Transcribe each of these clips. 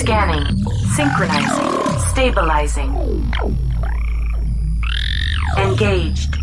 Scanning. Synchronizing. Stabilizing. Engaged.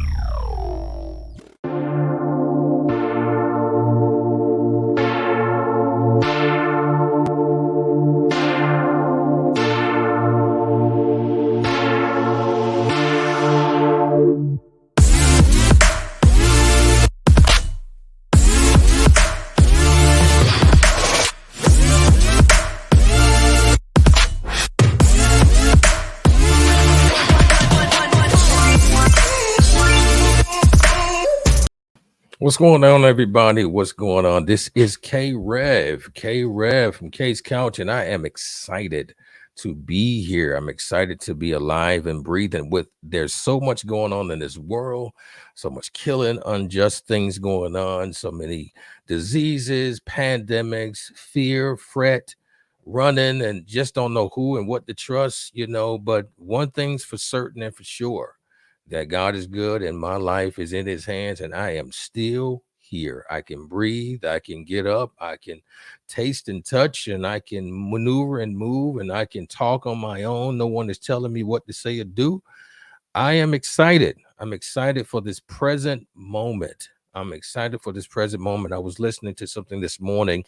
What's going on, everybody? What's going on? This is K-Rev from K's Couch, and I am excited to be here. I'm excited to be alive and breathing. There's so much going on in this world, so much killing, unjust things going on, so many diseases, pandemics, fear, fret, running, and just don't know who and what to trust, But one thing's for certain and for sure, that God is good and my life is in his hands and I am still here. I can breathe, I can get up, I can taste and touch, and I can maneuver and move, and I can talk on my own. No one is telling me what to say or do. I am excited. I'm excited for this present moment. I'm excited for this present moment. I was listening to something this morning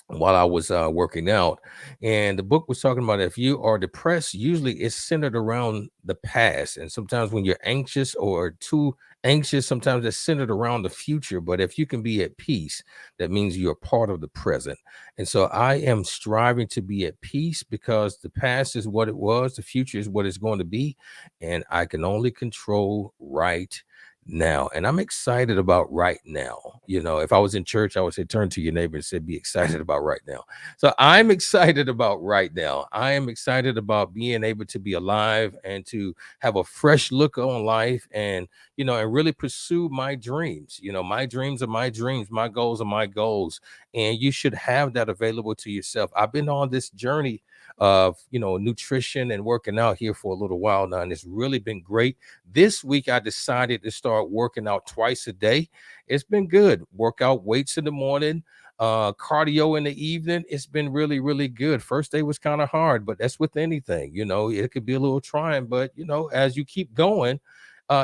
while I was working out, and the book was talking about if you are depressed, usually it's centered around the past, and sometimes when you're anxious or too anxious, sometimes it's centered around the future. But if you can be at peace, that means you're part of the present. And so I am striving to be at peace, because the past is what it was, the future is what it's going to be, and I can only control right now. And I'm excited about right now. If I was in church, I would say, turn to your neighbor and say, be excited about right now. So I'm excited about right now. I am excited about being able to be alive and to have a fresh look on life, and really pursue my dreams. My dreams are my dreams. My goals are my goals. And you should have that available to yourself. I've been on this journey of, nutrition and working out here for a little while now, and it's really been great. This week, I decided to start working out twice a day. It's been good. Work out weights in the morning, cardio in the evening. It's been really, really good. First day was kind of hard, but that's with anything. It could be a little trying, but as you keep going,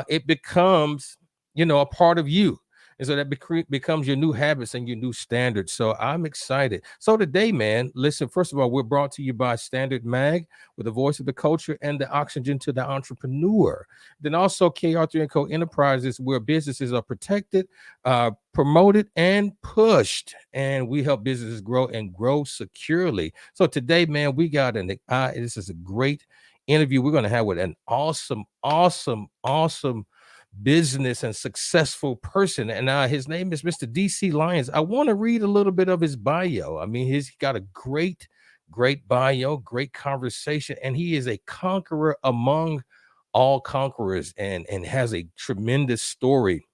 it becomes, a part of you. And so that becomes your new habits and your new standards. So I'm excited. So today, man, listen, first of all, we're brought to you by Standard Mag, with the voice of the culture and the oxygen to the entrepreneur. Then also K. Arthur & Co. Enterprises, where businesses are protected, promoted, and pushed. And we help businesses grow and grow securely. So today, man, we got this is a great interview we're going to have with an awesome business and successful person, and his name is Mr. DC Lyons. I want to read a little bit of his bio. I mean, he's got a great bio, great conversation, and he is a conqueror among all conquerors, and has a tremendous story.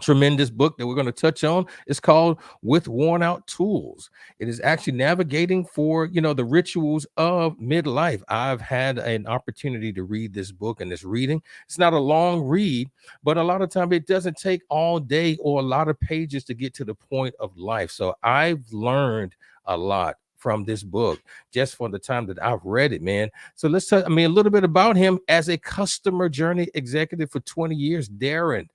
Tremendous book that we're going to touch on. It's called With Worn Out Tools. It is actually navigating for the rituals of midlife. I've had an opportunity to read this book, and this reading, it's not a long read, but a lot of time it doesn't take all day or a lot of pages to get to the point of life. So I've learned a lot from this book just for the time that I've read it, man. So let's talk, a little bit about him. As a customer journey executive for 20 years, Darren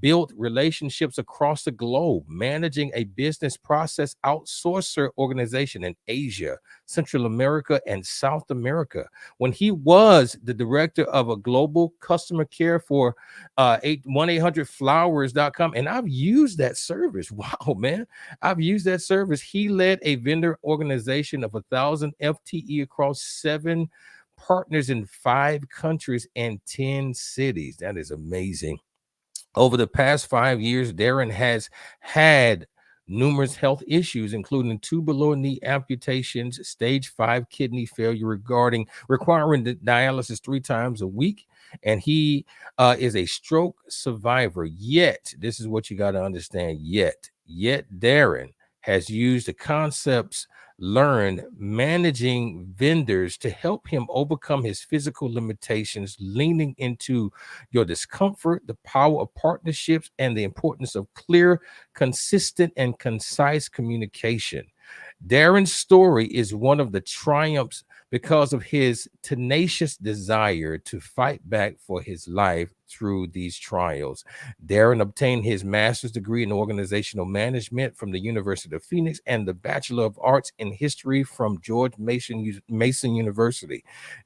built relationships across the globe, managing a business process outsourcer organization in Asia, Central America, and South America. When he was the director of a global customer care for 1-800-Flowers.com, and I've used that service. Wow, man. I've used that service. He led a vendor organization of 1,000 FTE across 7 partners in 5 countries and 10 cities. That is amazing. Over the past 5 years, Darren has had numerous health issues, including 2 below-knee amputations, stage 5 kidney failure, requiring dialysis 3 times a week, and he is a stroke survivor. Yet, this is what you got to understand, yet Darren has used the concepts learned managing vendors to help him overcome his physical limitations, leaning into your discomfort, the power of partnerships, and the importance of clear, consistent, and concise communication. Darren's story is one of the triumphs because of his tenacious desire to fight back for his life through these trials. Darren obtained his master's degree in organizational management from the University of Phoenix and the Bachelor of Arts in History from George Mason University.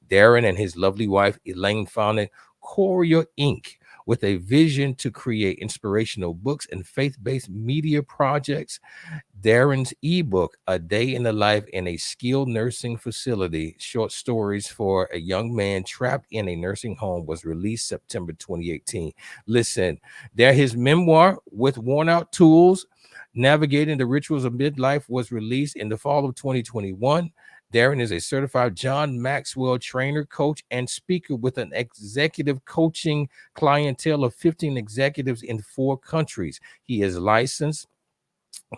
Darren and his lovely wife, Elaine, founded Courier Inc., with a vision to create inspirational books and faith-based media projects. Darren's ebook, A Day in the Life in a Skilled Nursing Facility, Short Stories for a Young Man Trapped in a Nursing Home, was released September 2018. Listen, his memoir, With Worn Out Tools, Navigating the Rituals of Midlife, was released in the fall of 2021. Darren is a certified John Maxwell trainer, coach, and speaker with an executive coaching clientele of 15 executives in 4 countries. He is licensed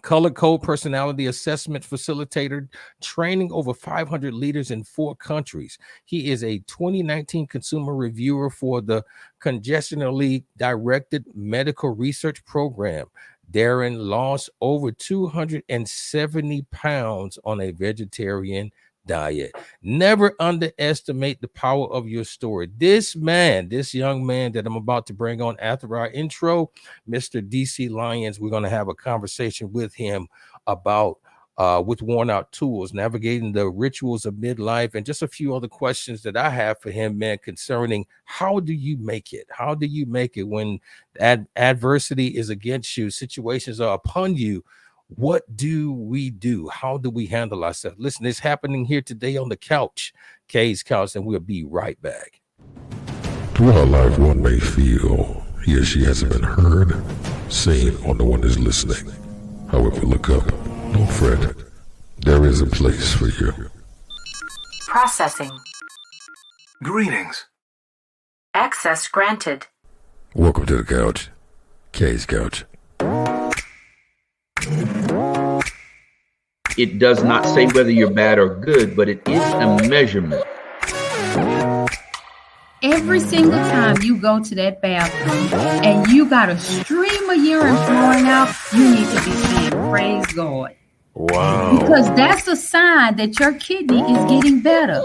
color code personality assessment facilitator, training over 500 leaders in 4 countries. He is a 2019 consumer reviewer for the Congressionally Directed Medical Research Program. Darren lost over 270 pounds on a vegetarian diet. Never underestimate the power of your story. This young man that I'm about to bring on after our intro, Mr. DC Lyons, we're going to have a conversation with him about With Worn Out Tools, Navigating the Rituals of Midlife, and just a few other questions that I have for him, man, concerning how do you make it? How do you make it when adversity is against you, situations are upon you? What do we do? How do we handle ourselves? Listen, it's happening here today on the couch, Kay's Couch, and we'll be right back. Throughout life, one may feel he or she hasn't been heard, seen, or no one is listening. However, look up. Don't fret. There is a place for you. Processing. Greetings. Access granted. Welcome to the couch. Kay's Couch. It does not say whether you're bad or good, but it is a measurement. Every single time you go to that bathroom and you got a stream of urine flowing out, you need to be saying, praise God. Wow. Because that's a sign that your kidney is getting better.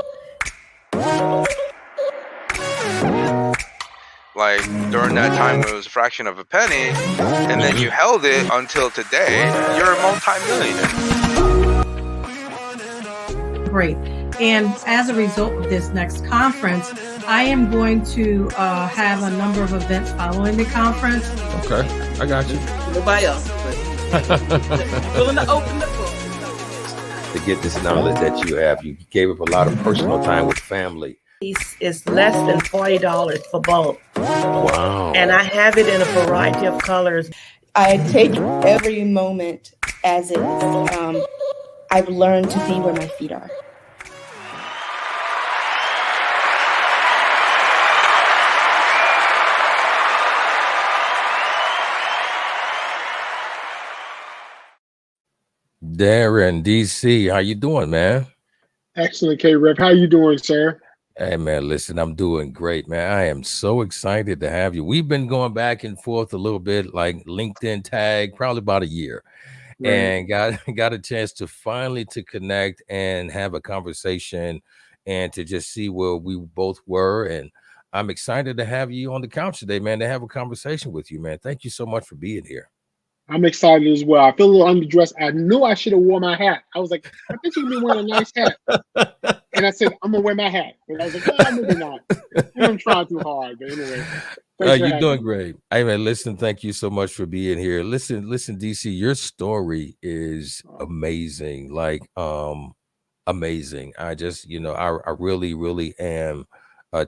Like during that time when it was a fraction of a penny, and then you held it until today, you're a multi-millionaire. Great. And as a result of this next conference, I am going to have a number of events following the conference. Okay, I got you. Nobody else, but willing to open the book. To get this knowledge that you have, you gave up a lot of personal time with family. It's less than $40 for both. Wow. And I have it in a variety of colors. I take every moment as is. I've learned to be where my feet are. Darren, DC, how you doing, man? Excellent, K-Rev. How you doing, sir? Hey, man, listen, I'm doing great, man. I am so excited to have you. We've been going back and forth a little bit, like LinkedIn tag, probably about a year. Right. And got a chance to finally to connect and have a conversation and to just see where we both were. And I'm excited to have you on the couch today, man, to have a conversation with you, man. Thank you so much for being here. I'm excited as well. I feel a little underdressed. I knew I should have worn my hat. I was like, I think you're gonna be wearing a nice hat. And I said, I'm gonna wear my hat. And I was like, oh, maybe not. I'm trying too hard. But anyway. You're doing great. Hey, man, listen, thank you so much for being here. Listen, DC, your story is amazing. Like, amazing. I just, I really, really am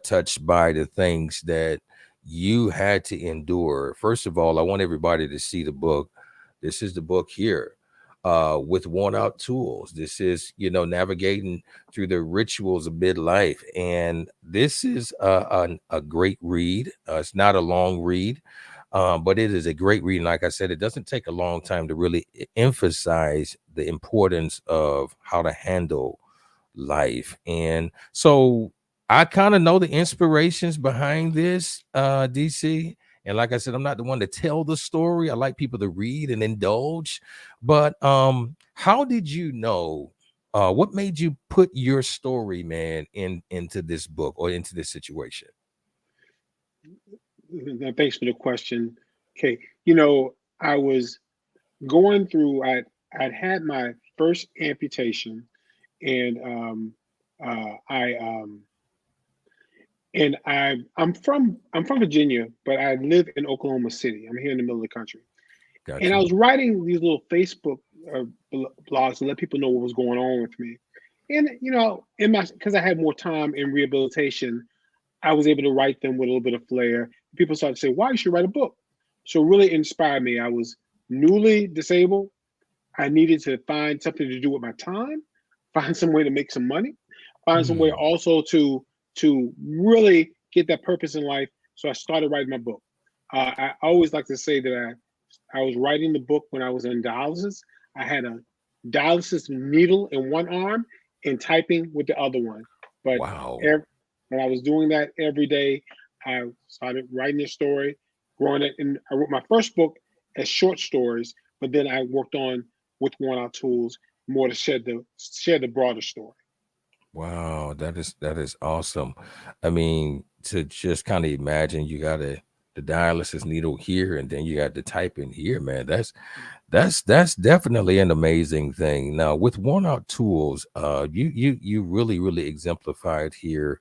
touched by the things that you had to endure. First of all, I want everybody to see the book. This is the book here, With Worn Out Tools. This is, navigating through the rituals of midlife. And this is a great read. It's not a long read, but it is a great read. And like I said, it doesn't take a long time to really emphasize the importance of how to handle life. And so I kind of know the inspirations behind this, DC, And like I said, I'm not the one to tell the story. I like people to read and indulge. But how did you know? What made you put your story, man, into this book or into this situation? Thanks for the question. Okay, I was going through. I'd had my first amputation, and I and I'm from Virginia, but I live in Oklahoma City. I'm here in the middle of the country, and I Gotcha. was writing these little Facebook blogs to let people know what was going on with me. And in my because I had more time in rehabilitation, I was able to write them with a little bit of flair. People started to say, "Why you should write a book?" So it really inspired me. I was newly disabled. I needed to find something to do with my time, find some way to make some money, find some way Mm, also to really get that purpose in life. So I started writing my book. I always like to say that I was writing the book when I was in dialysis. I had a dialysis needle in one arm and typing with the other one. But wow. ev when I was doing that every day, I started writing a story, growing it. And I wrote my first book as short stories, but then I worked on with worn out tools more to share the broader story. Wow, that is awesome. I mean, to just kind of imagine you got the dialysis needle here and then you got the type in here, man. That's definitely an amazing thing. Now, with worn out tools, you really exemplified here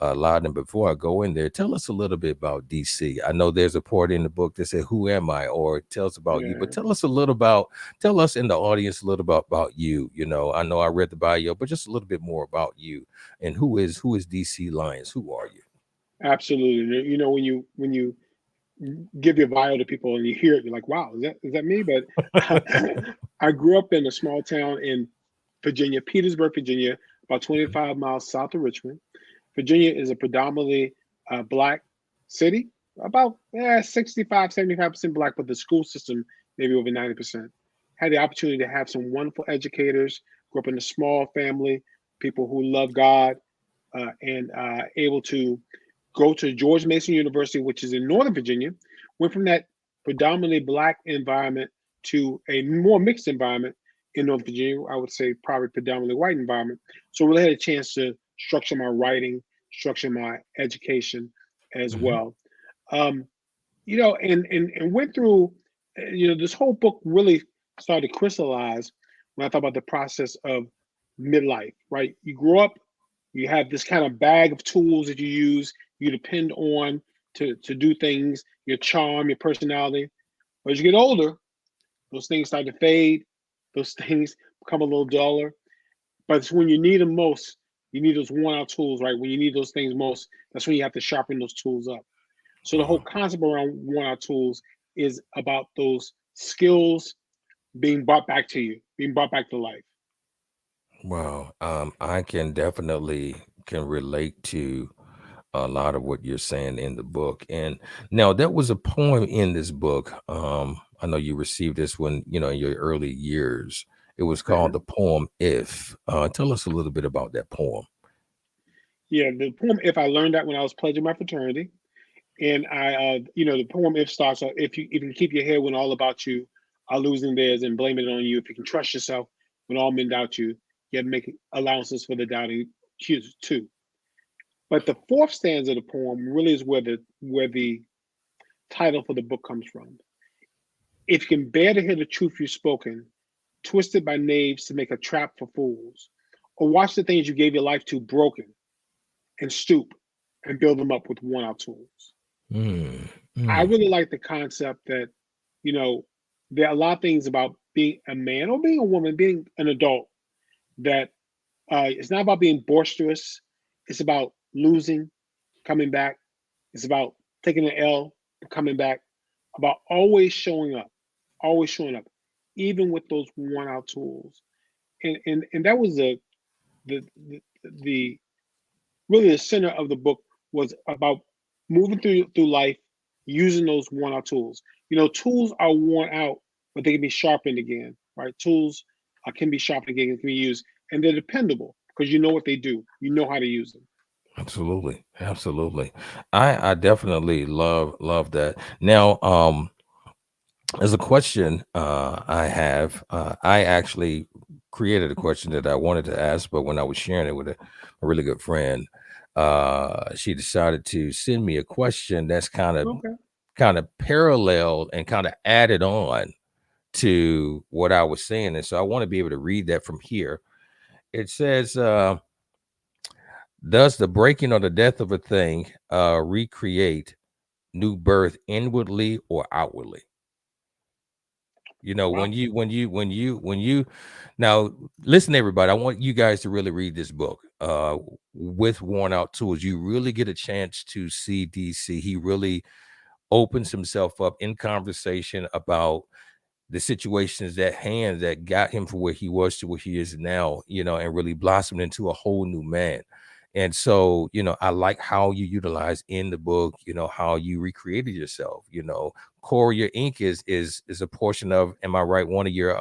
a lot. And before I go in there, tell us a little bit about DC. I know there's a part in the book that said, "Who am I?" or it tells about you, but Yeah, tell us in the audience a little about you. I know I read the bio, but just a little bit more about you and who is DC Lyons? Who are you? absolutely. When you give your bio to people and you hear it, you're like, wow, is that me? But I grew up in a small town in Virginia, Petersburg, Virginia, about 25 miles south of Richmond. Virginia is a predominantly black city, about 65, 75% black, but the school system maybe over 90%. Had the opportunity to have some wonderful educators, grew up in a small family, people who love God, and able to go to George Mason University, which is in Northern Virginia, went from that predominantly black environment to a more mixed environment in Northern Virginia. I would say probably predominantly white environment. So really had a chance to structure my writing, structure my education as Hmm. well. Um, and went through, this whole book really started to crystallize when I thought about the process of midlife, right? You grow up, you have this kind of bag of tools that you use, you depend on to do things, your charm, your personality. But as you get older, those things start to fade, those things become a little duller. But it's when you need them most, you need those worn out tools, right? When you need those things most, that's when you have to sharpen those tools up. So the whole Wow. concept around worn out tools is about those skills being brought back to you, being brought back to life. Wow. I can definitely can relate to a lot of what you're saying in the book. And now there was a poem in this book. I know you received this when, in your early years. It was called Uh-huh. the poem If. Tell us a little bit about that poem. Yeah, the poem "If" I learned that when I was pledging my fraternity, and the poem "If" starts out, if you can keep your head when all about you are losing theirs and blaming it on you, if you can trust yourself when all men doubt you, you have to make allowances for the doubting too. But the fourth stanza of the poem really is where the title for the book comes from. If you can bear to hear the truth you've spoken, twisted by knaves to make a trap for fools, or watch the things you gave your life to broken and stoop and build them up with worn out tools. Mm, I mm, really like the concept that, you know, there are a lot of things about being a man or being a woman, being an adult, that it's not about being boisterous. It's about losing, coming back. It's about taking an L, coming back, about always showing up, even with those worn out tools. And that was the really the center of the book was about moving through life using those worn out tools. Tools are worn out, but they can be sharpened again, right? Tools can be sharpened again, can be used, and they're dependable because you know what they do. You know how to use them. Absolutely. Absolutely. I definitely love that. Now, as a question I have, I actually created a question that I wanted to ask, but when I was sharing it with a really good friend, she decided to send me a question that's Okay. kind of parallel and kind of added on to what I was saying. And so I want to be able to read that from here. It says, does the breaking or the death of a thing recreate new birth inwardly or outwardly? You know, Wow. when you now listen, everybody, I want you guys to really read this book with Worn Out Tools. You really get a chance to see DC. He really opens himself up in conversation about the situations at hand that got him from where he was to where he is now, you know, and really blossomed into a whole new man. And so, you know, I like how you utilize in the book, you know, how you recreated yourself, you know. Core Your Ink is a portion of, am I right, one of your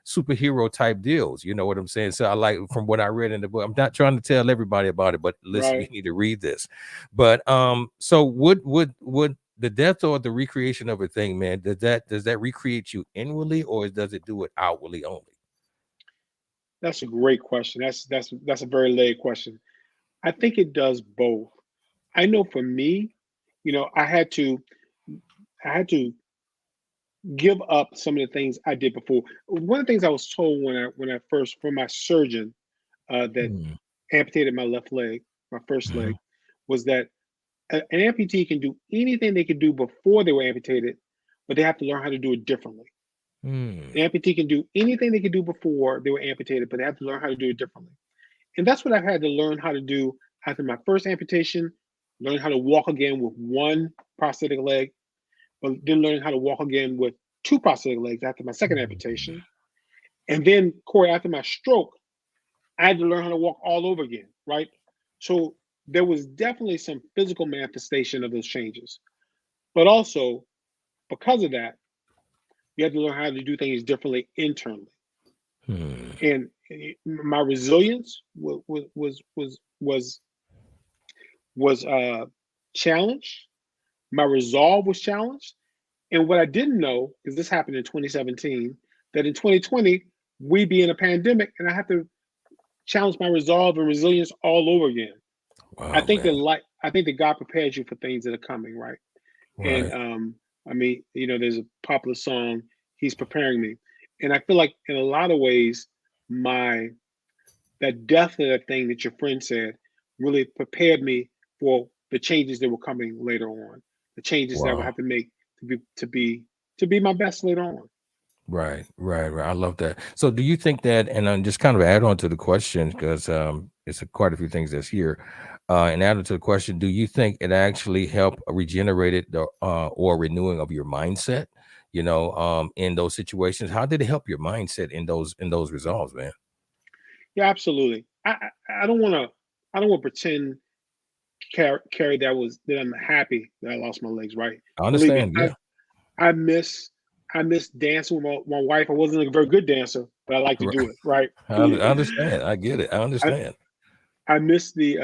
superhero type deals. You know what I'm saying? So I like, from what I read in the book, I'm not trying to tell everybody about it, but listen, you Right. need to read this. But so would the death or the recreation of a thing, man, does that recreate you inwardly, or does it do it outwardly only? That's a great question. That's a very laid question. I think it does both. I know for me, you know, I had to give up some of the things I did before. One of the things I was told when I first from my surgeon that Mm, amputated my left leg, my first mhm, leg, was that an amputee can do anything they could do before they were amputated, but they have to learn how to do it differently. mm, An amputee can do anything they could do before they were amputated, but they have to learn how to do it differently. And that's what I've had to learn how to do after my first amputation, learn how to walk again with one prosthetic leg, but then learning how to walk again with two prosthetic legs after my second mm. amputation. And then, Corey, after my stroke, I had to learn how to walk all over again, right? So there was definitely some physical manifestation of those changes. But also, because of that, you had to learn how to do things differently internally. Hmm. And my resilience was challenged. My resolve was challenged. And what I didn't know, because this happened in 2017, that in 2020 we be in a pandemic, and I have to challenge my resolve and resilience all over again. Wow, man. I think that God prepares you for things that are coming, right? And Right. I mean, you know, there's a popular song, "He's Preparing Me," and I feel like in a lot of ways, my that death of that thing that your friend said really prepared me for the changes that were coming later on, the changes that I would Wow. have to make to be my best later on. Right, right, right. I love that. So do you think that, and just kind of add on to the question, because it's quite a few things that's here, and add on to the question, do you think it actually helped regenerate the or renewing of your mindset, you know, in those situations? How did it help your mindset in those resolves, man? Yeah, absolutely. I don't want to pretend carry that I'm happy that I lost my legs. Right? I Believe me, understand. Yeah. I miss I miss dancing with my wife. I wasn't a very good dancer, but I like to Right. do it. Right? I understand. I get it. I I understand. I miss the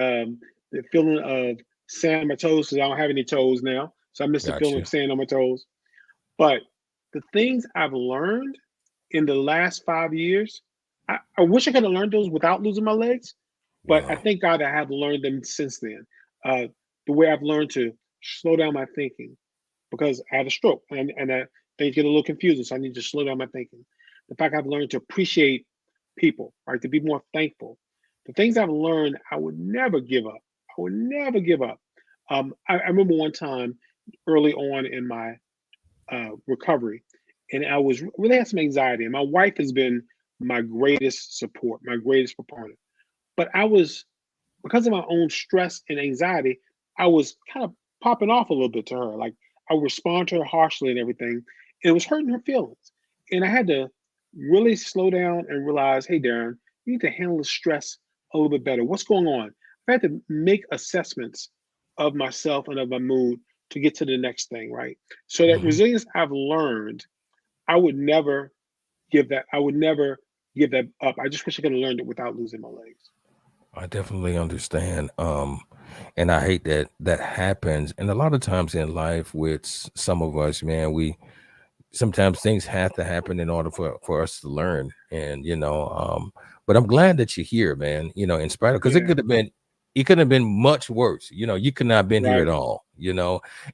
feeling of sand on my toes because I don't have any toes now. So I miss the feeling of Gotcha. sand on my toes. But the things I've learned in the last 5 years, I wish I could have learned those without losing my legs. But I Wow. thank God I have learned them since then. Uh, the way I've learned to slow down my thinking because I had a stroke and things get a little confusing. So I need to slow down my thinking. The fact I've learned to appreciate people, right? To be more thankful. The things I've learned, I would never give up. I would never give up. I remember one time early on in my recovery, and I was really had some anxiety. And my wife has been my greatest support, my greatest proponent. But I was because of my own stress and anxiety, I was kind of popping off a little bit to her. Like I would respond to her harshly and everything. And it was hurting her feelings. And I had to really slow down and realize, hey, Darren, you need to handle the stress a little bit better. What's going on? I had to make assessments of myself and of my mood to get to the next thing, right? So that Mhm. resilience I've learned, I would never give that up. I just wish I could have learned it without losing my legs. I definitely understand. And I hate that that happens. And a lot of times in life with some of us, man, sometimes things have to happen in order for us to learn. And but I'm glad that you're here, man, in spite of, because Yeah, it could have been much worse. You could not have been here at right. all,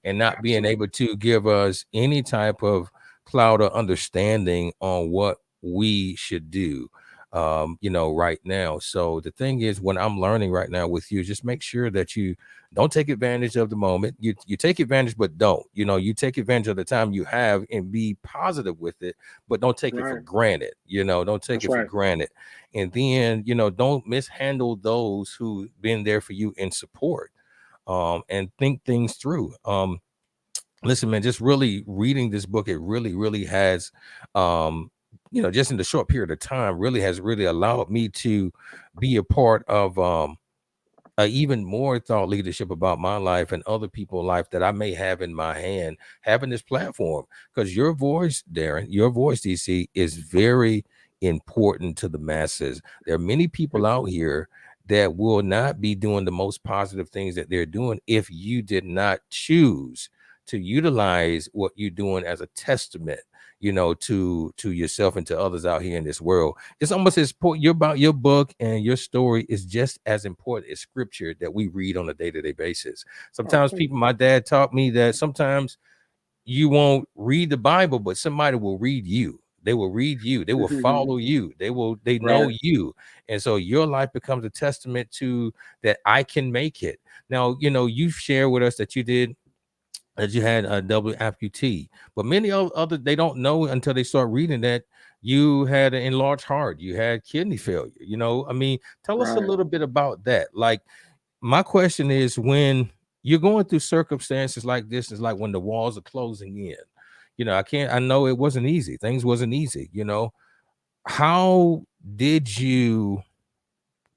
and not being Absolutely. able to give us any type of cloud of understanding on what we should do right now. So the thing is, what I'm learning right now with you, just make sure that you don't take advantage of the moment. You take advantage, but don't. You take advantage of the time you have and be positive with it, but don't take it for Right. granted. Don't take That's it for right. granted. And then, don't mishandle those who've been there for you in support. And think things through. Listen, man, just really reading this book, it really, really has just in the short period of time, really has really allowed me to be a part of even more thought leadership about my life and other people's life that I may have in my hand, having this platform. Because your voice, Darren, your voice, DC, is very important to the masses. There are many people out here that will not be doing the most positive things that they're doing if you did not choose to utilize what you're doing as a testament, to yourself and to others out here in this world. It's almost as important. Your book and your story is just as important as scripture that we read on a day-to-day basis. Oh, Sometimes thank my dad taught me that sometimes you won't read the Bible, but somebody will read you. They will read you. They will you. follow you. They know Right. you. And so your life becomes a testament to that I can make it. Now, you've shared with us that you had a double amputee, but many other they don't know until they start reading that you had an enlarged heart, you had kidney failure. I mean, tell us a Right. little bit about that. Like, my question is, when you're going through circumstances like this, it's like when the walls are closing in. I know it wasn't easy. Things wasn't easy. How did you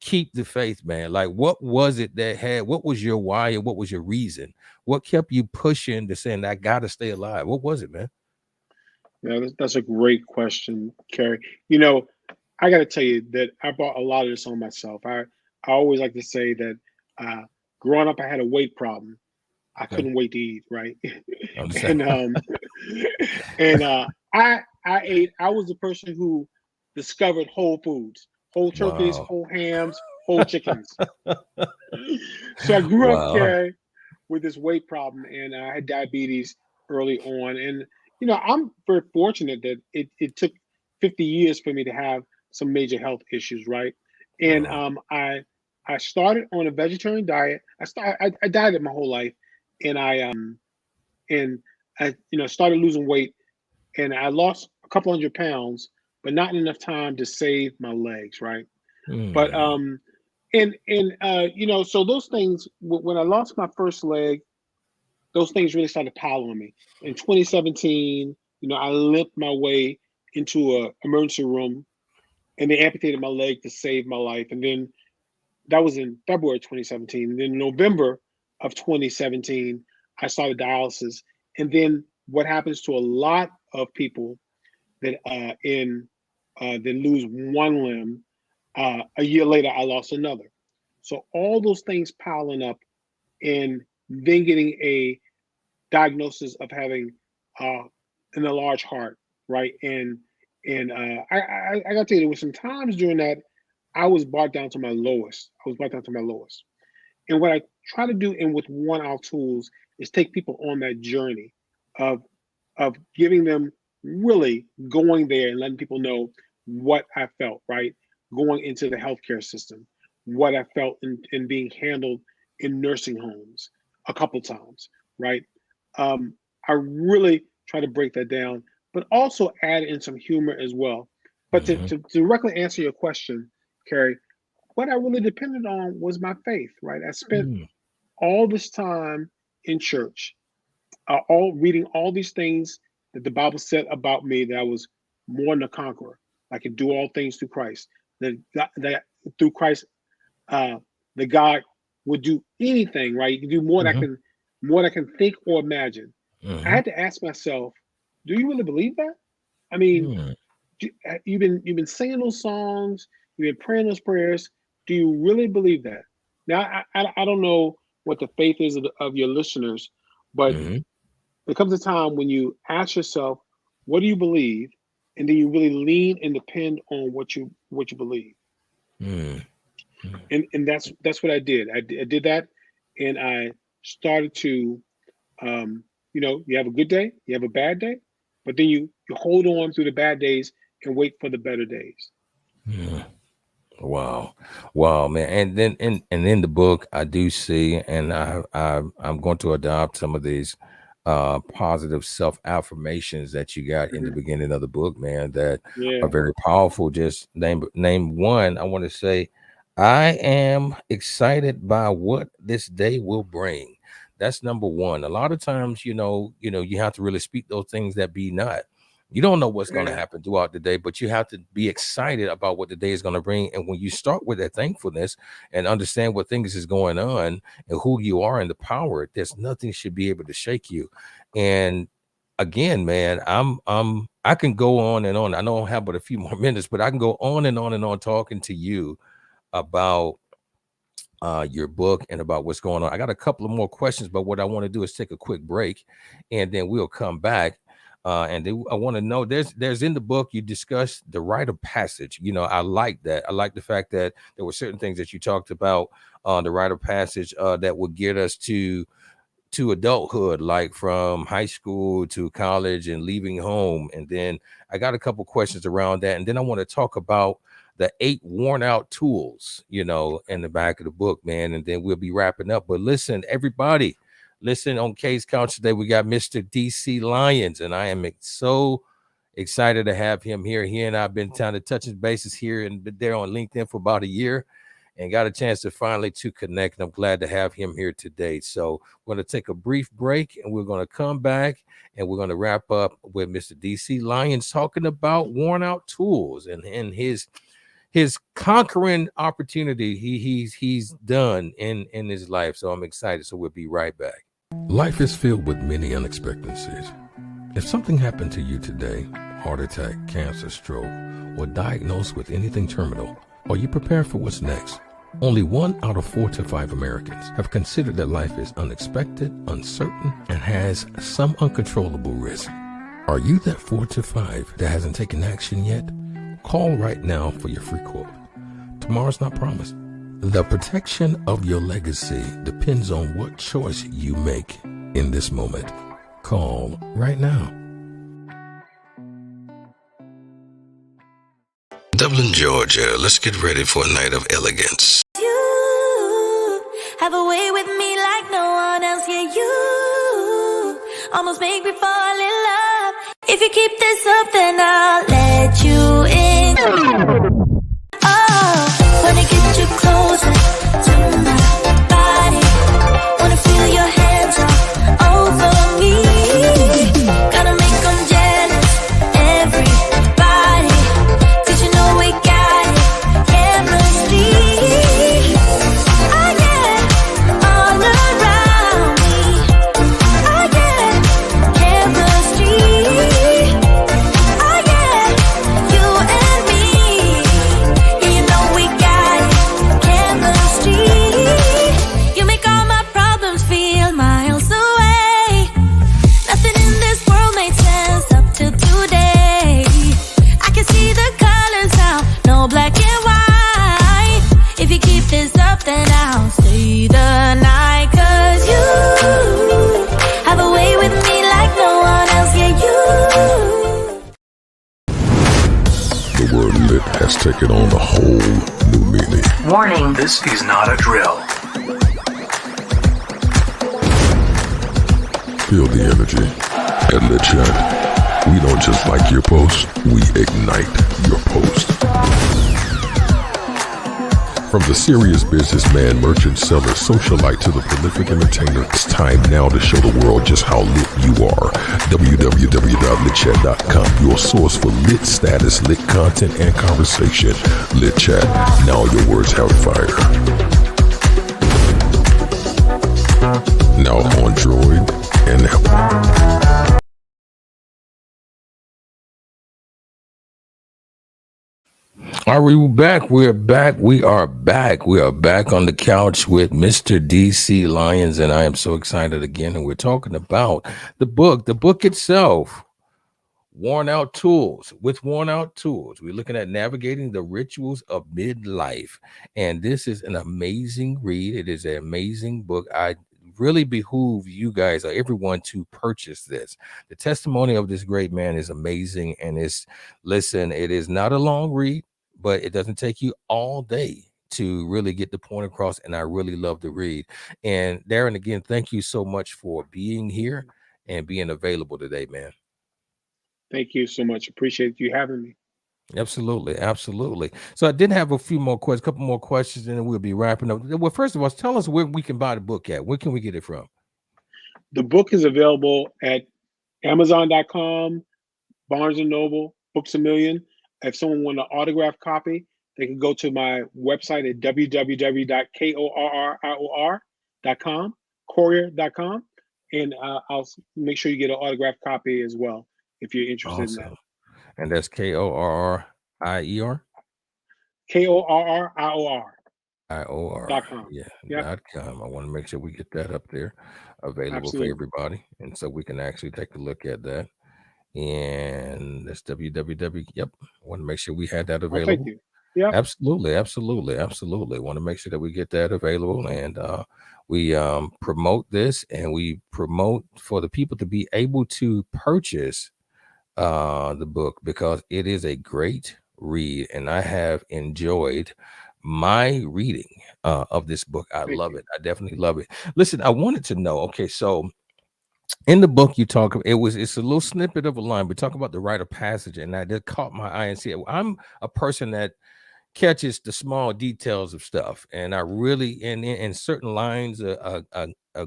keep the faith, man? Like, what was it what was your why and what was your reason? What kept you pushing to saying, I gotta stay alive? What was it, man? Yeah, that's a great question, Carrie. You know, I got to tell you that I brought a lot of this on myself. I always like to say that uh, growing up, I had a weight problem. I Okay. couldn't wait to eat, right? I understand. and and I ate. I was the person who discovered whole foods, whole turkeys, Wow. whole hams, whole chickens. So I grew up, Wow. Carrie, with this weight problem, and I had diabetes early on. And I'm very fortunate that it took 50 years for me to have some major health issues, right? And Wow. I started on a vegetarian diet. I dieted my whole life, and and I started losing weight, and I lost a couple 100 pounds, but not enough time to save my legs, right? But Mm. so those things, when I lost my first leg, those things really started piling on me. In 2017, I limped my way into a emergency room, and they amputated my leg to save my life. And then that was in February 2017. And then in November of 2017, I started dialysis. And then what happens to a lot of people that that lose one limb, a year later I lost another. So all those things piling up, and then getting a diagnosis of having uh, an enlarged heart, right? And I got to tell you, there was some times during that I was brought down to my lowest. I was brought down to my lowest. And what I try to do, and with one of our tools, is take people on that journey of giving them, really going there and letting people know what I felt, right? Going into the healthcare system, what I felt in being handled in nursing homes a couple times, right? Um, I really try to break that down, but also add in some humor as well. But Mhm. to directly answer your question, Carrie, what I really depended on was my faith, right? I spent Mm. all this time in church, all reading all these things that the Bible said about me, that I was more than a conqueror. I could do all things through Christ. That through Christ, uh, the God would do anything, right? You can do Mhm. more than I can think or imagine. I Mhm. had to ask myself, do you really believe that? I mean, Mm. you've been singing those songs, you've been praying those prayers, Do you really believe that? Now, I don't know what the faith is of your listeners, but Mhm. there comes a time when you ask yourself, what do you believe? And then you really lean and depend on what you believe. Mm. And that's what I did. I did that, and I started to, you have a good day, you have a bad day, but then you hold on through the bad days and wait for the better days. Mm. Wow, man. And then in the book, I do see, and I'm going to adopt some of these positive self affirmations that you got in the beginning of the book, man, that Yeah. are very powerful. Just name one. I want to say, I am excited by what this day will bring. That's number one. A lot of times, you have to really speak those things that be not. You don't know what's going to happen throughout the day, but you have to be excited about what the day is going to bring. And when you start with that thankfulness and understand what things is going on and who you are and the power, there's nothing should be able to shake you. And again, man, I can go on and on. I know I don't have but a few more minutes, but I can go on and on and on talking to you about your book and about what's going on. I got a couple of more questions, but what I want to do is take a quick break, and then we'll come back. And then I want to know, there's in the book you discuss the rite of passage. I like that. I like the fact that there were certain things that you talked about on the rite of passage that would get us to adulthood, like from high school to college and leaving home. And then I got a couple questions around that. And then I want to talk about the 8 worn out tools, in the back of the book, man. And then we'll be wrapping up. But listen, everybody, listen, on K's Couch today, we got Mr. DC Lyons, and I am so excited to have him here. He and I've been kind of touching bases here and there on LinkedIn for about a year, and got a chance to finally to connect. And I'm glad to have him here today. So we're going to take a brief break, and we're going to come back, and we're going to wrap up with Mr. DC Lyons talking about worn out tools and his conquering opportunity he's done in his life. So I'm excited. So we'll be right back. Life is filled with many unexpectancies. If something happened to you today, heart attack, cancer, stroke, or diagnosed with anything terminal, are you prepared for what's next? Only 1 out of 4 to 5 Americans have considered that life is unexpected, uncertain, and has some uncontrollable risk. Are you that 4 to 5 that hasn't taken action yet? Call right now for your free quote. Tomorrow's not promised. The protection of your legacy depends on what choice you make in this moment. Call right now. Dublin, Georgia. Let's get ready for a night of elegance. You have a way with me like no one else. Yeah, you almost make me fall in love. If you keep this up, then I'll let you in. Oh, wanna get you closer to my body. Wanna feel your hands all over me. Gotta make them jealous, everybody. 'Cause you know we got it, chemistry. Oh yeah, all around me. Oh yeah, chemistry. Oh yeah, you and me. Yeah, you know we got it, chemistry. You make all my problems feel miles away. Nothing in this world made sense up till today. I can see the colors now, no black and white. If you keep this up, then I'll stay the night. 'Cause you have a way with me like no one else. Yeah, you. The word lit has taken on a whole new meaning. Warning. This is not a drill. Feel the energy. At Lit Chat, we don't just like your post, we ignite your post. From the serious businessman, merchant, seller, socialite to the prolific entertainer, it's time now to show the world just how lit you are. www.litchat.com, your source for lit status, lit content, and conversation. Lit Chat, now your words have fire. Now on Droid and Apple. Are we back? We're back. We are back. We are back on the couch with Mr. DC Lyons, and I am so excited again. And we're talking about the book itself, Worn Out Tools. With Worn Out Tools, we're looking at navigating the rituals of midlife. And this is an amazing read. It is an amazing book. I really behoove you guys or everyone to purchase this. The testimony of this great man is amazing. And listen, it is not a long read, but it doesn't take you all day to really get the point across. And I really love to read. And Darren, again, thank you so much for being here and being available today, man. Thank you so much. Appreciate you having me. Absolutely, absolutely. So I did have a few more questions, a couple more questions, and then we'll be wrapping up. Well, first of all, tell us where we can buy the book at. Where can we get it from? The book is available at Amazon.com, Barnes & Noble, Books A Million. If someone want an autographed copy, they can go to my website at www.korrior.com, courier.com, and I'll make sure you get an autographed copy as well if you're interested in that. And that's KORRIER? KORRIOR.com. Yeah, Yep. .com. I want to make sure we get that up there available for everybody. And so we can actually take a look at that. And that's www. Yep. I want to make sure we had that available. Thank you. Yeah. Absolutely. Want to make sure that we get that available, and we promote this, and we promote for the people to be able to purchase the book, because it is a great read, and I have enjoyed my reading of this book. I love it. I definitely love it. Listen, I wanted to know, okay, so in the book you talk, it's a little snippet of a line, but talk about the rite of passage, and that caught my eye. And see, I'm a person that catches the small details of stuff, and I really in certain lines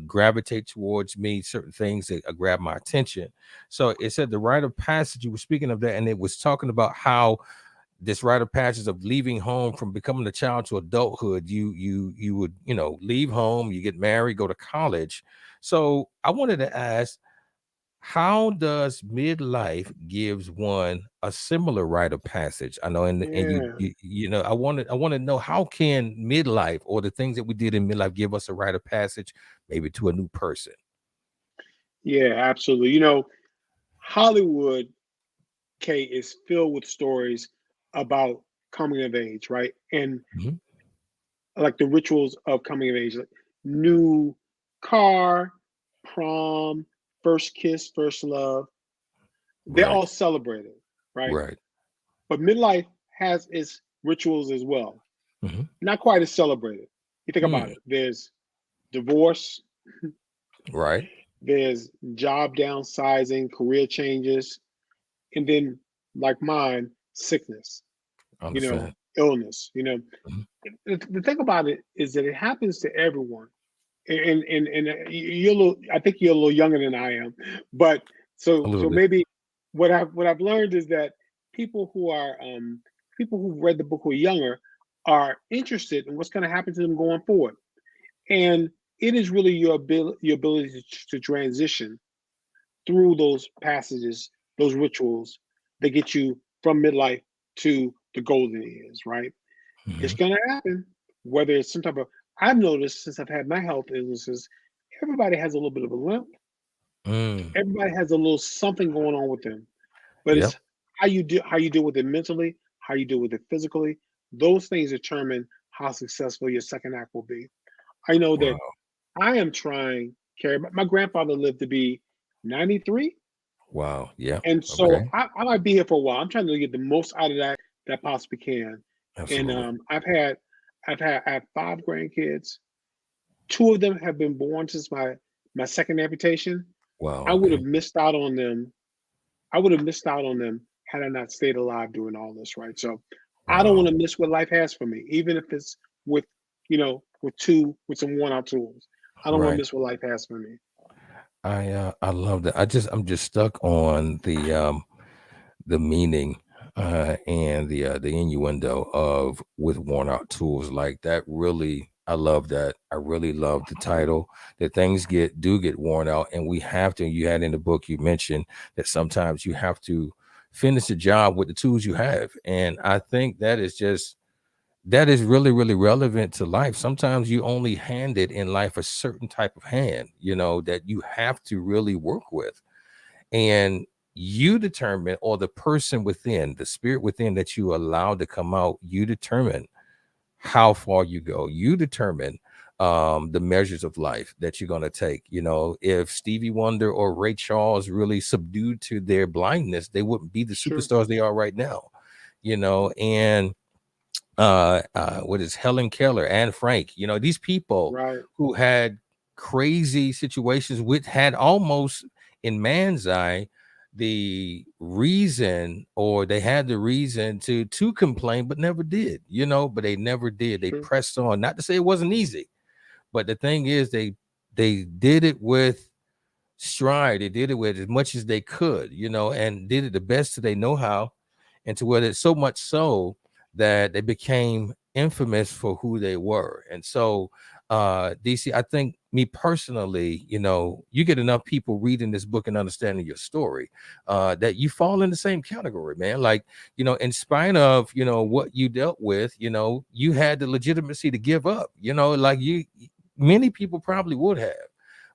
gravitate towards me, certain things that grab my attention. So it said the rite of passage, you were speaking of that, and it was talking about how this rite of passage of leaving home from becoming a child to adulthood, you would leave home, you get married, go to college. So I wanted to ask, how does midlife gives one a similar rite of passage? I know, and I want to know, how can midlife or the things that we did in midlife give us a rite of passage, maybe to a new person? Yeah, absolutely. Hollywood, Kay, is filled with stories about coming of age, right? And like the rituals of coming of age, like new car, prom, first kiss, first love. They're all celebrated, right? Right. But midlife has its rituals as well. Not quite as celebrated. You think about it. There's divorce. Right. There's job downsizing, career changes, and then, like mine, sickness. Illness. The thing about it is that it happens to everyone. And I think you're a little younger than I am, but so maybe what I've learned is that people who who've read the book who are younger are interested in what's going to happen to them going forward, and it is really your ability to transition through those passages, those rituals that get you from midlife to the golden years, right? It's going to happen, whether it's some type of. I've noticed since I've had my health illnesses, everybody has a little bit of a limp. Everybody has a little something going on with them, but it's how you deal with it mentally, how you deal with it physically. Those things determine how successful your second act will be. I know that I am trying, Carrie. My grandfather lived to be 93. Wow. Yeah. And so I might be here for a while. I'm trying to get the most out of that I possibly can. Absolutely. And I have 5 grandkids. 2 of them have been born since my second amputation. Wow. I would have missed out on them. Had I not stayed alive doing all this, right? So I don't want to miss what life has for me, even if it's with some worn out tools. I don't want to miss what life has for me. I love that. I'm just stuck on the meaning and the innuendo of with worn out tools. Like that really, I love that. I really love the title, that things do get worn out, and we have to. You had in the book, you mentioned that sometimes you have to finish the job with the tools you have. And I think that is really, really relevant to life. Sometimes you only handed in life a certain type of hand, that you have to really work with. And you determine, or the person within, the spirit within that you allow to come out, you determine how far you go. You determine the measures of life that you're going to take. If Stevie Wonder or Ray Charles really subdued to their blindness, they wouldn't be the superstars they are right now. And what is Helen Keller, Anne Frank, these people Right. who had crazy situations, which had almost, in man's eye, the reason, or they had the reason to complain, but never did, but they never did. They pressed on. Not to say it wasn't easy, but the thing is, they did it with stride. They did it with as much as they could, and did it the best that they know how. And to where it's so much so that they became infamous for who they were. And so, DC, I think, me personally, you get enough people reading this book and understanding your story, that you fall in the same category, man. Like, in spite of, what you dealt with, you had the legitimacy to give up, like many people probably would have,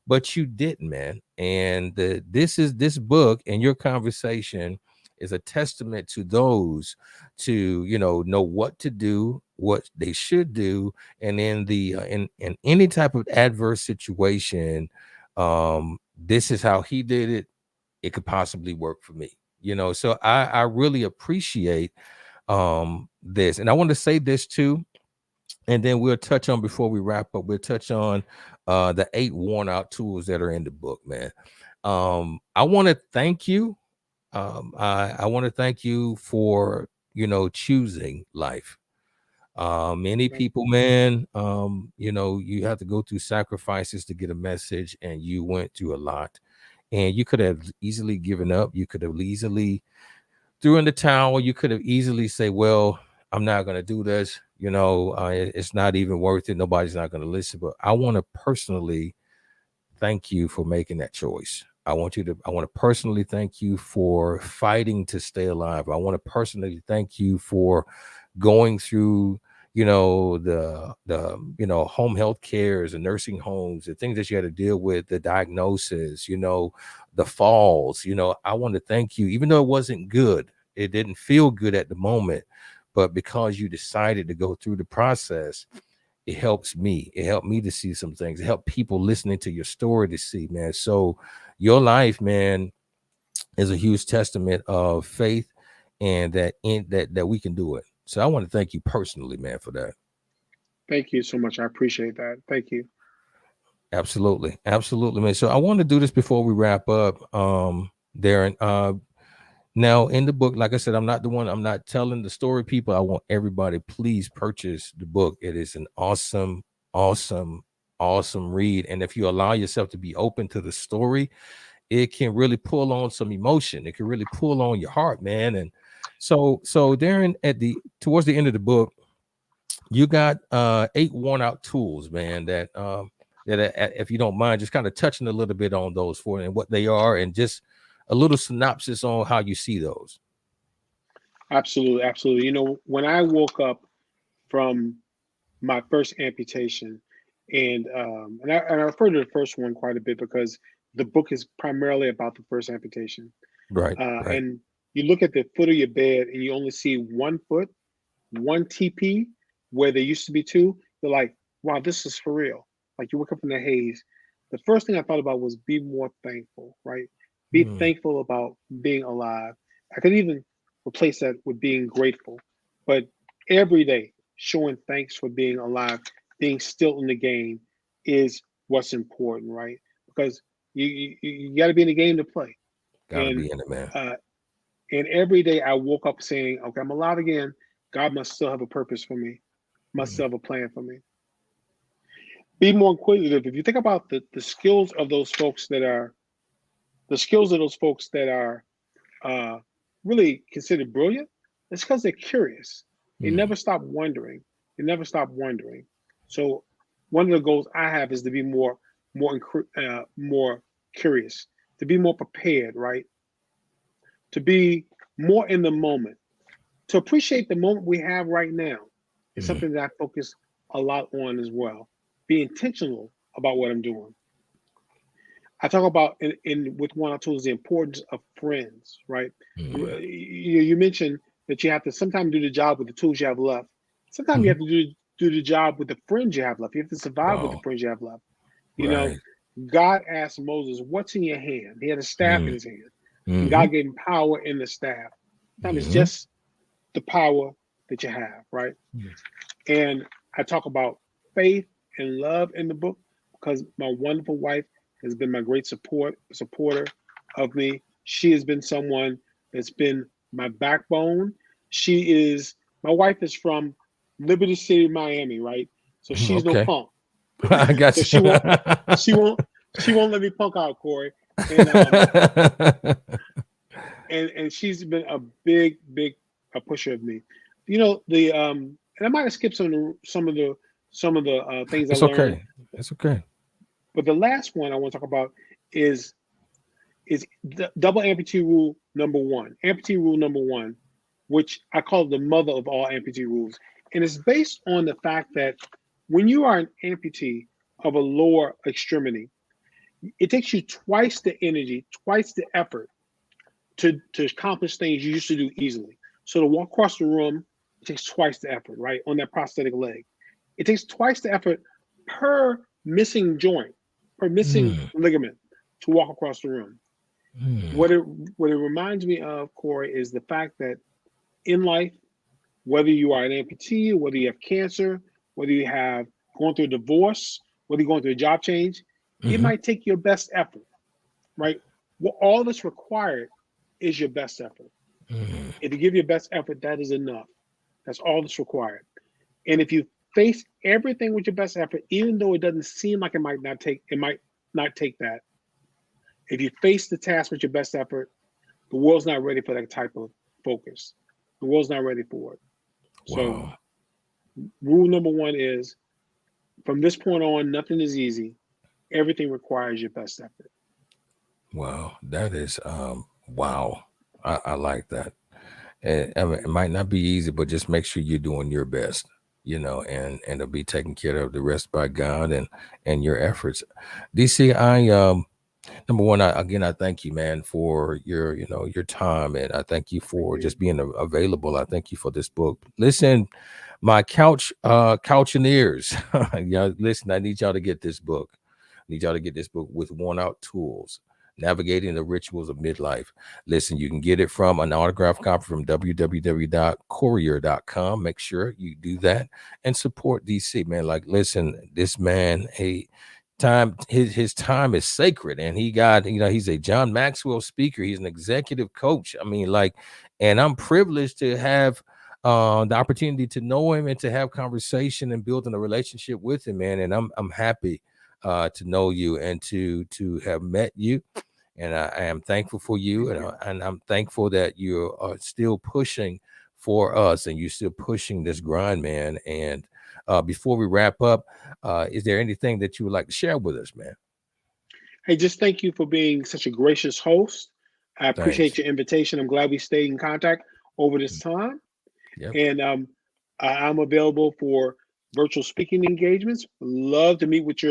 but you didn't, man. And this book and your conversation is a testament to those to know what to do, what they should do, and in the in any type of adverse situation, this is how he did it. It could possibly work for me. So I really appreciate this, and I want to say this too, and then we'll touch on, before we wrap up, we'll touch on the 8 worn out tools that are in the book, man. I want to thank you. I want to thank you for, choosing life. Many people, man, you have to go through sacrifices to get a message, and you went through a lot, and you could have easily given up. You could have easily threw in the towel. You could have easily say, well, I'm not going to do this. It's not even worth it. Nobody's not going to listen. But I want to personally thank you for making that choice. I want to personally thank you for fighting to stay alive. I want to personally thank you for going through, the home health cares and nursing homes, the things that you had to deal with, the diagnosis, the falls. I want to thank you, even though it wasn't good. It didn't feel good at the moment, but because you decided to go through the process, it helps me. It helped me to see some things. It helped people listening to your story to see, man. So your life, man, is a huge testament of faith, and that we can do it. So I want to thank you personally, man, for that. Thank you so much. I appreciate that. Thank you. Absolutely. Absolutely, man. So I want to do this before we wrap up, Darren. Now, in the book, like I said, I'm not telling the story, people. I want everybody, please purchase the book. It is an awesome, awesome, awesome read. And if you allow yourself to be open to the story, it can really pull on some emotion. It can really pull on your heart, man. And so Darren, towards the end of the book, you got 8 worn out tools, man, that if you don't mind, just kind of touching a little bit on those for and what they are, and just a little synopsis on how you see those. Absolutely, absolutely. When I woke up from my first amputation, and I refer to the first one quite a bit because the book is primarily about the first amputation. Right. And you look at the foot of your bed and you only see 1 foot, 1 TP, where there used to be 2. You're like, wow, this is for real. Like, you wake up in the haze. The first thing I thought about was be more thankful, right? Be thankful about being alive. I could even replace that with being grateful. But every day, showing thanks for being alive, being still in the game is what's important, right? Because you got to be in the game to play. Got to be in it, man. And every day I woke up saying, okay, I'm alive again. God must still have a purpose for me, must still have a plan for me. Be more inquisitive. If you think about the skills of those folks that are really considered brilliant, it's because they're curious. They never stop wondering. So one of the goals I have is to be more curious, to be more prepared, right? To be more in the moment. To appreciate the moment we have right now is something that I focus a lot on as well. Be intentional about what I'm doing. I talk about in with one or two is the importance of friends, right? You mentioned that you have to sometimes do the job with the tools you have left. Sometimes you have to do the job with the friends you have left. You have to survive with the friends you have left. You know, God asked Moses, "What's in your hand?" He had a staff in his hand. And God gave him power in the staff. Sometimes it's just the power that you have, right? And I talk about faith and love in the book because my wonderful wife has been my great supporter of me. She has been someone that's been my backbone. My wife is from Liberty City, Miami, right? So she's no punk. I got So you. she won't let me punk out, Corey. And she's been a big a pusher of me. You know, and I might have skipped some of the things I learned. It's okay. But the last one I want to talk about is the double amputee rule number 1. Amputee rule number 1, which I call the mother of all amputee rules. And it's based on the fact that when you are an amputee of a lower extremity, it takes you twice the energy, twice the effort to accomplish things you used to do easily. So to walk across the room, it takes twice the effort, right? On that prosthetic leg. It takes twice the effort per missing joint, per missing ligament to walk across the room. What it reminds me of, Corey, is the fact that in life, whether you are an amputee, whether you have cancer, whether you have gone through a divorce, whether you're going through a job change, it might take your best effort, right? Well, all that's required is your best effort. If you give your best effort, that is enough. That's all that's required. And if you face everything with your best effort, even though it doesn't seem like it might not take that. If you face the task with your best effort, the world's not ready for that type of focus. The world's not ready for it. So rule number 1 is, from this point on, nothing is easy. Everything requires your best effort. Wow, that is wow. I like that. And I mean, it might not be easy, but just make sure you're doing your best, you know, and it'll be taken care of, the rest by God and your efforts. DC, number one, I thank you, man, for your time, and I thank you for just being available. I thank you for this book. Listen, my couchineers, y'all, listen, I need y'all to get this book. I need y'all to get this book, With Worn Out Tools, Navigating the Rituals of Midlife. Listen, you can get it from an autographed copy from www.courier.com. Make sure you do that and support DC, man. Like, listen, this man, his time is sacred, and he got, he's a John Maxwell speaker. He's an executive coach. I mean, like, and I'm privileged to have the opportunity to know him and to have conversation and building a relationship with him, man. And I'm happy to know you and to have met you, and I am thankful for you, and I'm thankful that you are still pushing for us, and you're still pushing this grind, man. And before we wrap up, is there anything that you would like to share with us, man? Hey, just thank you for being such a gracious host. I appreciate your invitation. I'm glad we stayed in contact over this time. Yep. And I'm available for virtual speaking engagements. Love to meet with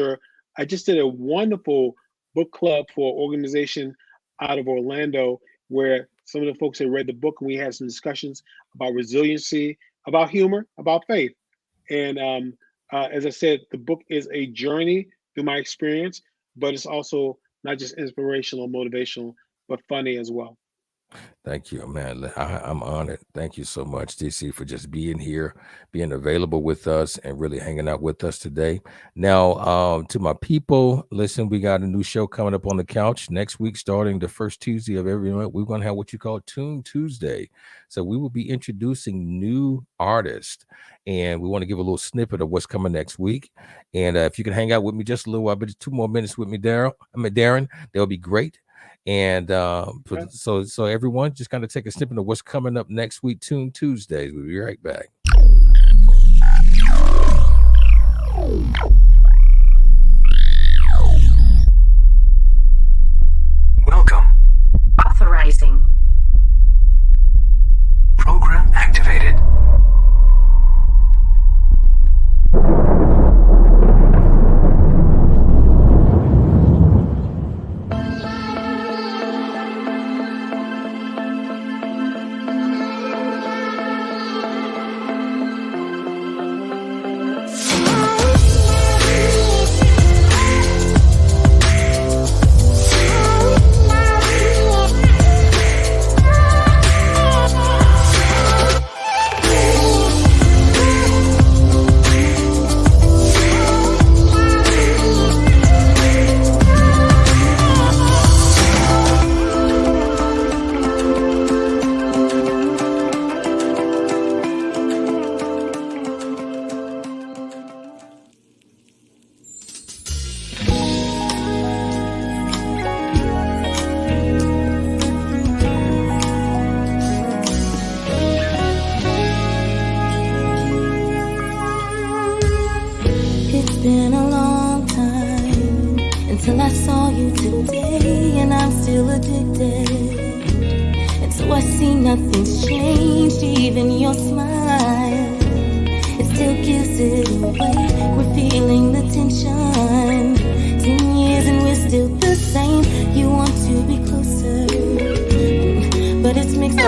I just did a wonderful book club for an organization out of Orlando where some of the folks had read the book, and we had some discussions about resiliency, about humor, about faith. And as I said, the book is a journey through my experience, but it's also not just inspirational, motivational, but funny as well. Thank you, man. I'm honored. Thank you so much, DC, for just being here, being available with us, and really hanging out with us today. Now, to my people, listen, we got a new show coming up on the couch next week, starting the first Tuesday of every month. We're going to have what you call Tune Tuesday. So we will be introducing new artists, and we want to give a little snippet of what's coming next week. And if you can hang out with me just a little while, but 2 more minutes with me, Darren, that'll be great. And so everyone, just kind of take a snippet of what's coming up next week, Tune Tuesdays. We'll be right back. Welcome. Authorizing. been a long time until I saw you today, and I'm still addicted. And so I see nothing's changed, even your smile. It still gives it away. We're feeling the tension. 10 years and we're still the same. You want to be closer, but it's mixed with.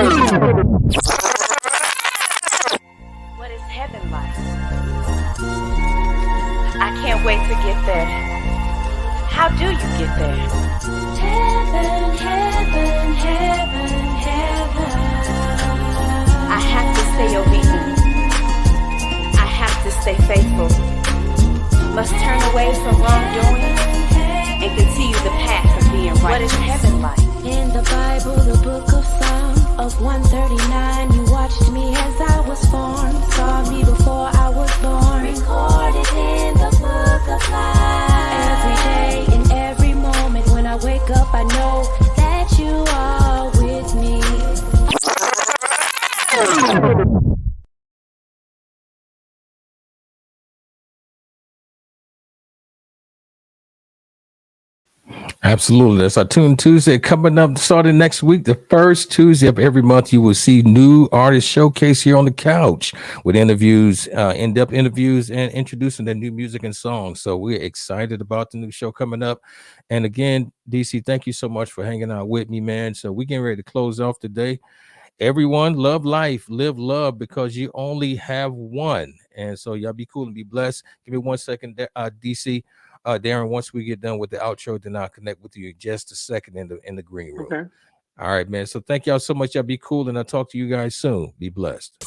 What is heaven like? I can't wait to get there. How do you get there? Heaven, heaven, heaven, heaven. I have to stay obedient. I have to stay faithful. Must turn away from wrongdoing and continue the path of being right. What is heaven like? In the Bible, the book of Psalms of 139, you watched me as I was formed, saw me before I was born, recorded in the book of life. Every day, in every moment, when I wake up, I know that you are with me. Absolutely. That's our Tune Tuesday coming up starting next week. The first Tuesday of every month, you will see new artist showcase here on the couch with interviews, in-depth interviews, and introducing their new music and songs. So we're excited about the new show coming up. And again, DC, thank you so much for hanging out with me, man. So we're getting ready to close off today. Everyone, love life, live love, because you only have one. And so y'all be cool and be blessed. Give me 1 second, DC. Darren, once we get done with the outro, then I'll connect with you in just a second in the green room. Okay. All right, man. So thank y'all so much. Y'all be cool, and I'll talk to you guys soon. Be blessed.